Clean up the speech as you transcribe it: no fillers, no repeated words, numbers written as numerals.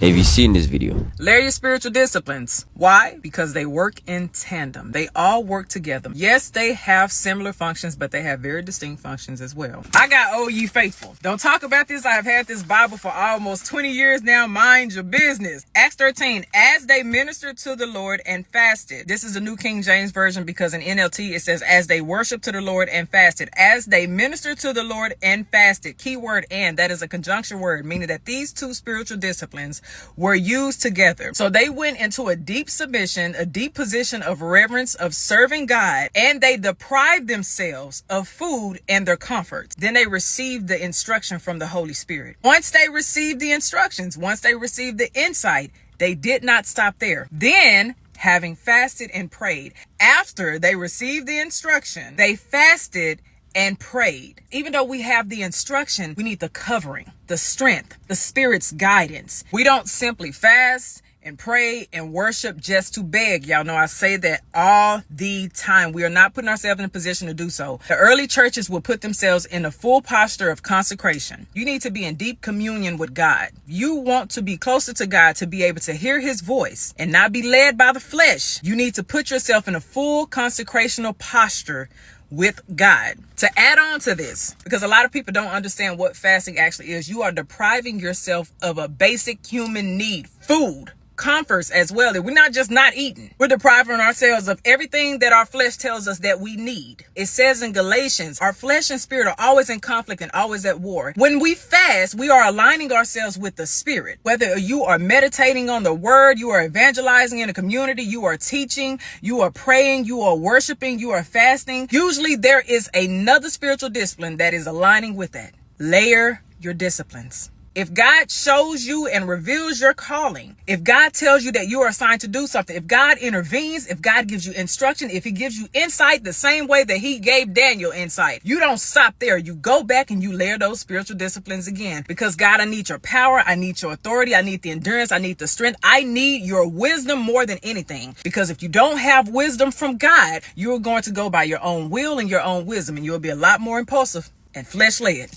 Have you seen this video? Layer your spiritual disciplines. Why? Because they work in tandem. They all work together. Yes, they have similar functions, but they have very distinct functions as well. I got Oh Ye Faithful. Don't talk about this. I have had this Bible for almost 20 years now. Mind your business. Acts 13, as they ministered to the Lord and fasted. This is the New King James Version because in NLT it says as they worshiped to the Lord and fasted. As they ministered to the Lord and fasted. Keyword and. That is a conjunction word, meaning that these two spiritual disciplines were used together. So they went into a deep submission, a deep position of reverence, of serving God, and they deprived themselves of food and their comforts. Then they received the instruction from the Holy Spirit. Once they received the instructions, once they received the insight, they did not stop there. Then, having fasted and prayed, after they received the instruction, they fasted and prayed. Even though we have the instruction, we need the covering, the strength, the Spirit's guidance. We don't simply fast and pray and worship just to beg. Y'all know I say that all the time. We are not putting ourselves in a position to do so. The early churches will put themselves in a full posture of consecration. You need to be in deep communion with God. You want to be closer to God to be able to hear his voice and not be led by the flesh. You need to put yourself in a full consecrational posture with God. To add on to this, because a lot of people don't understand what fasting actually is, you are depriving yourself of a basic human need, food, comforts as well. We're not just not eating. We're depriving ourselves of everything that our flesh tells us that we need. It says in Galatians, our flesh and spirit are always in conflict and always at war. When we fast, we are aligning ourselves with the Spirit. Whether you are meditating on the word, you are evangelizing in a community, you are teaching, you are praying, you are worshiping, you are fasting. Usually there is another spiritual discipline that is aligning with that. Layer your disciplines. If God shows you and reveals your calling, if God tells you that you are assigned to do something, if God intervenes, if God gives you instruction, if he gives you insight the same way that he gave Daniel insight, you don't stop there. You go back and you layer those spiritual disciplines again. Because God, I need your power. I need your authority. I need the endurance. I need the strength. I need your wisdom more than anything. Because if you don't have wisdom from God, you're going to go by your own will and your own wisdom, and you'll be a lot more impulsive and flesh-led.